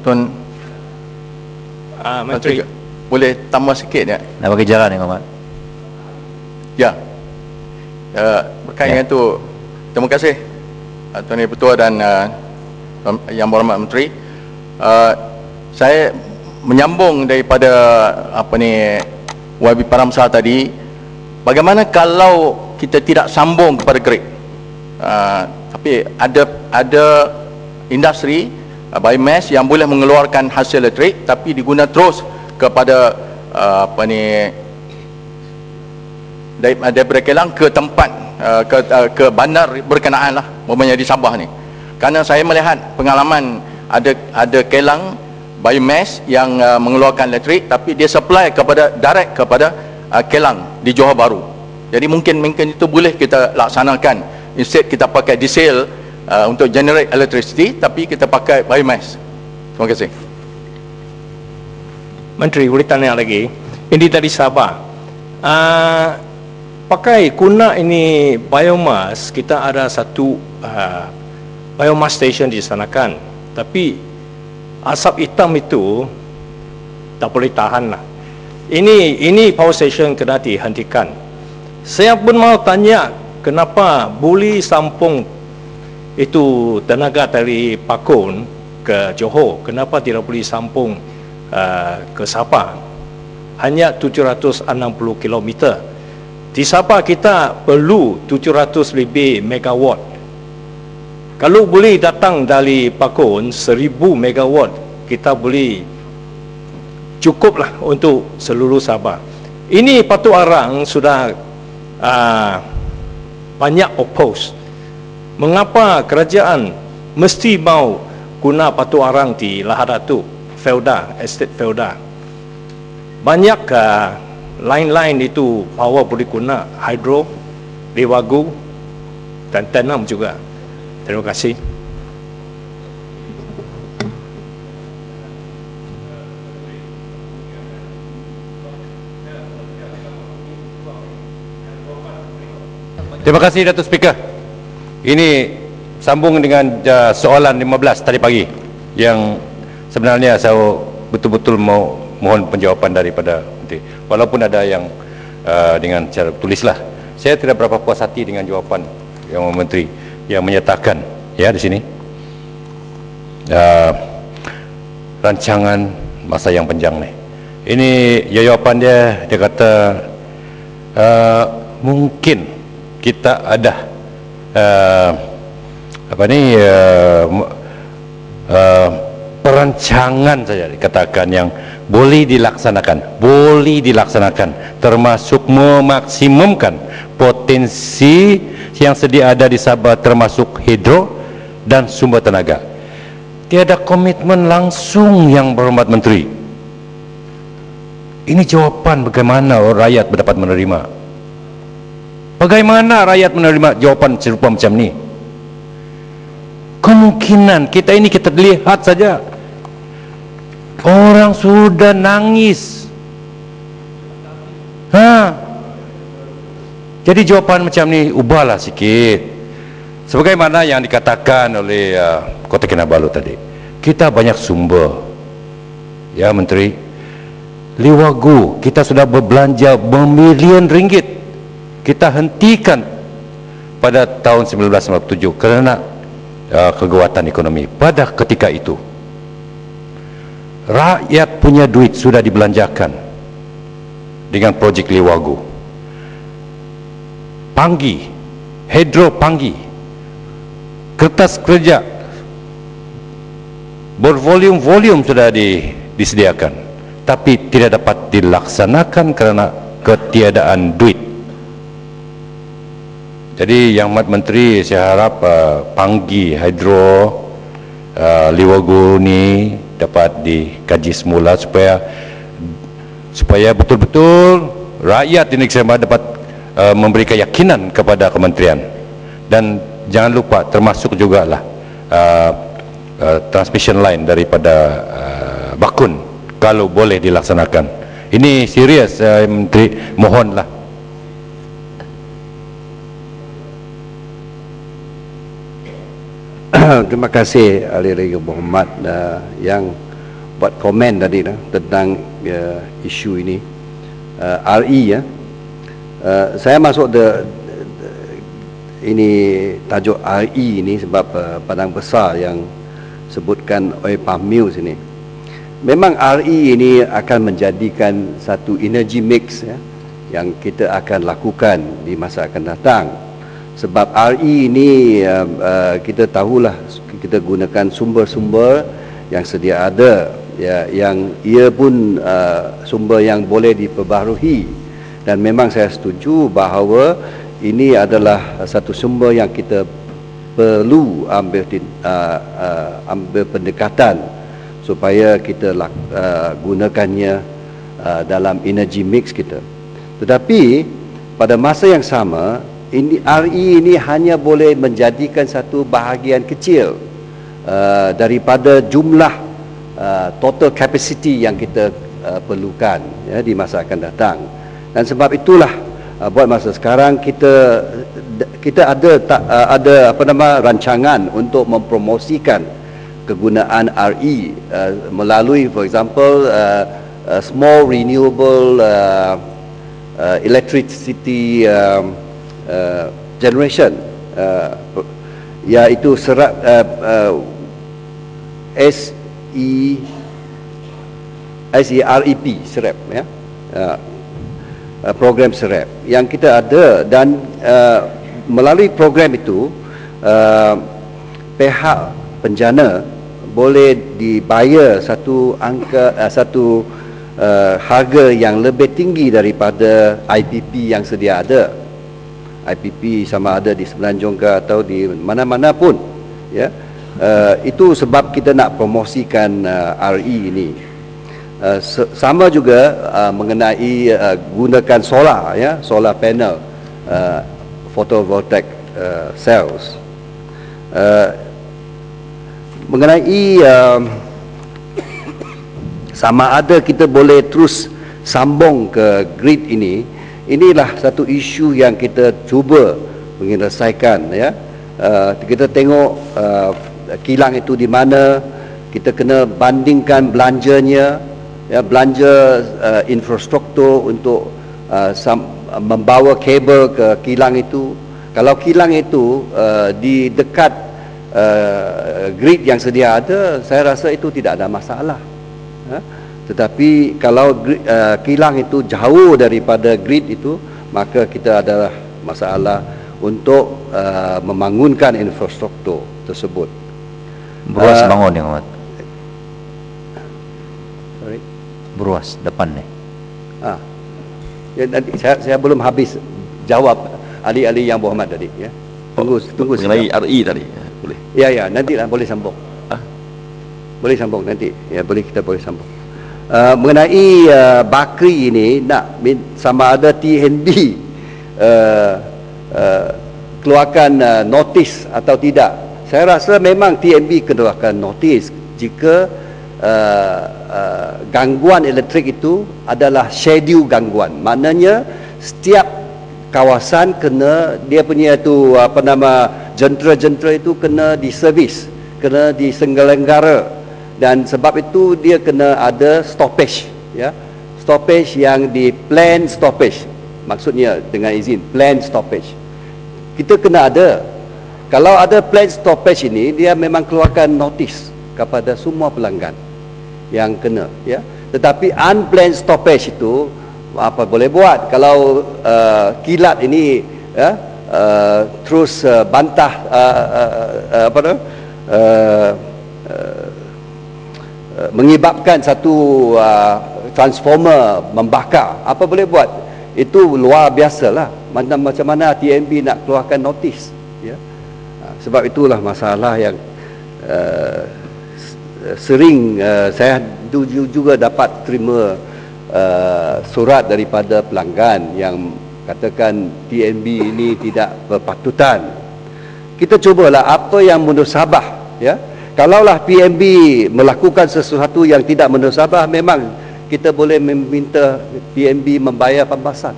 Tuan Menteri. boleh tambah sikit ya? Nak bagi jalan ni, Muhammad. Ya. Berkait dengan itu, terima kasih Tuan Yang Pertua dan Yang Berhormat Menteri. Saya menyambung daripada YB Paramsar tadi, bagaimana kalau kita tidak sambung kepada grid, tapi ada industri biomass yang boleh mengeluarkan hasil elektrik tapi diguna terus kepada daripada Kelang ke tempat ke bandar berkenaan lah, umpamanya di Sabah ni. Kerana saya melihat pengalaman ada Kelang biomass yang mengeluarkan elektrik tapi dia supply direct kepada Kelang di Johor Bahru. Jadi mungkin itu boleh kita laksanakan, instead kita pakai diesel untuk generate electricity tapi kita pakai biomass. Terima kasih. Menteri, boleh tanya lagi. Ini dari Sabah. Pakai guna ini biomass, kita ada satu biomass station di sana kan. Tapi asap hitam itu tak boleh tahan lah. Ini power station kena dihentikan. Saya pun mau tanya, kenapa boleh sampung itu tenaga dari Pakun ke Johor, kenapa tidak boleh sampung ke Sabah? Hanya 760 km. Di Sabah kita perlu 700 lebih megawatt. Kalau boleh datang dari Pakun 1000 megawatt, kita boleh cukuplah untuk seluruh Sabah. Ini Batu Arang sudah banyak oppose. Mengapa kerajaan mesti mau guna Batu Arang di Lahad Datu, Felda, estate Felda? Banyak lain-lain itu power boleh guna, hydro, Lewagu dan tanam juga. Terima kasih. Terima kasih Datuk Speaker. Ini sambung dengan soalan 15 tadi pagi yang sebenarnya saya betul-betul mau mohon penjawapan daripada Menteri. Walaupun ada yang dengan cara tulislah. Saya tidak berapa puas hati dengan jawapan yang Menteri yang menyatakan ya di sini rancangan masa yang panjang ni. Ini jawapan dia kata mungkin kita ada perancangan saja dikatakan yang boleh dilaksanakan termasuk memaksimumkan potensi yang sedia ada di Sabah termasuk hidro dan sumber tenaga. Tiada komitmen langsung yang berhormat Menteri. Ini jawapan bagaimana rakyat dapat menerima. Bagaimana rakyat menerima jawapan serupa macam ni? Kemungkinan kita lihat saja. Orang sudah nangis. Jadi jawapan macam ni ubahlah sikit. Sebagaimana yang dikatakan oleh Kota Kinabalu tadi. Kita banyak sumber. Ya Menteri. Lewagu kita sudah berbelanja bermilion ringgit. Kita hentikan pada tahun 1997 kerana kekuatan ekonomi. Pada ketika itu rakyat punya duit sudah dibelanjakan dengan projek Lewagu. Panggi, hidro Panggi, kertas kerja bervolume sudah disediakan, tapi tidak dapat dilaksanakan kerana ketiadaan duit. Jadi yang Amat Menteri saya harap Panggi, hidro, Lewagu ni dapat dikaji semula supaya betul-betul rakyat di negeri Sabah dapat memberi keyakinan kepada kementerian. Dan jangan lupa termasuk jugalah transmission line daripada Bakun kalau boleh dilaksanakan. Ini serius Menteri, mohonlah. terima kasih Ahli Raya Muhammad yang buat komen tadi tentang isu ini. RE ya. Saya masuk ini tajuk RE ini sebab padang besar yang sebutkan oleh Palm Mills ini. Memang RE ini akan menjadikan satu energy mix ya, yang kita akan lakukan di masa akan datang. Sebab RE ini kita tahulah kita gunakan sumber-sumber yang sedia ada ya, yang ia pun sumber yang boleh diperbaharui, dan memang saya setuju bahawa ini adalah satu sumber yang kita perlu ambil pendekatan supaya kita gunakannya dalam energy mix kita. Tetapi pada masa yang sama, RE ini hanya boleh menjadikan satu bahagian kecil daripada jumlah total capacity yang kita perlukan ya, di masa akan datang. Dan sebab itulah buat masa sekarang kita ada rancangan untuk mempromosikan kegunaan RE melalui, for example, small renewable electricity generation, iaitu serap SEREP SEREP ya, program SEREP yang kita ada, dan melalui program itu pihak penjana boleh dibayar satu harga yang lebih tinggi daripada IPP yang sedia ada. IPP sama ada di Semenanjung ke atau di mana-mana pun ya. Itu sebab kita nak promosikan RE ini. Sama juga mengenai gunakan solar ya, solar panel, photovoltaic cells. Mengenai sama ada kita boleh terus sambung ke grid ini, inilah satu isu yang kita cuba menyelesaikan ya. Kita tengok kilang itu di mana, kita kena bandingkan belanjanya ya, belanja infrastruktur untuk membawa kabel ke kilang itu. Kalau kilang itu di dekat grid yang sedia ada, saya rasa itu tidak ada masalah. Tetapi kalau kilang itu jauh daripada grid itu, maka kita ada masalah untuk membangunkan infrastruktur tersebut. Beruas bangun yang amat. Sorry. Beruas depan ni. Ya, nanti saya belum habis jawab ahli-ahli yang berhormat tadi ya. Tunggu mengenai RE tadi boleh. Ya nantilah boleh sambung. Boleh sambung nanti. Ya kita boleh sambung. Mengenai Bakri ini nak sama ada TNB keluarkan notis atau tidak. Saya rasa memang TNB keluarkan notis jika gangguan elektrik itu adalah schedule gangguan. Maknanya setiap kawasan kena dia punya tu jentera-jentera itu kena diservis, kena diselenggara. Dan sebab itu dia kena ada stoppage ya. Stoppage yang di plan stoppage. Maksudnya dengan izin plan stoppage. Kita kena ada. Kalau ada plan stoppage ini, dia memang keluarkan notis kepada semua pelanggan yang kena ya. Tetapi unplanned stoppage itu apa boleh buat? Kalau kilat ini ya, terus bantah menyebabkan satu transformer membakar, apa boleh buat? Itu luar biasalah. Macam mana TNB nak keluarkan notis ya. Sebab itulah masalah yang sering saya juga dapat terima surat daripada pelanggan yang katakan TNB ini tidak berpatutan. Kita cubalah apa yang munasabah ya. Kalaulah PNB melakukan sesuatu yang tidak munasabah, memang kita boleh meminta PNB membayar pembahasan.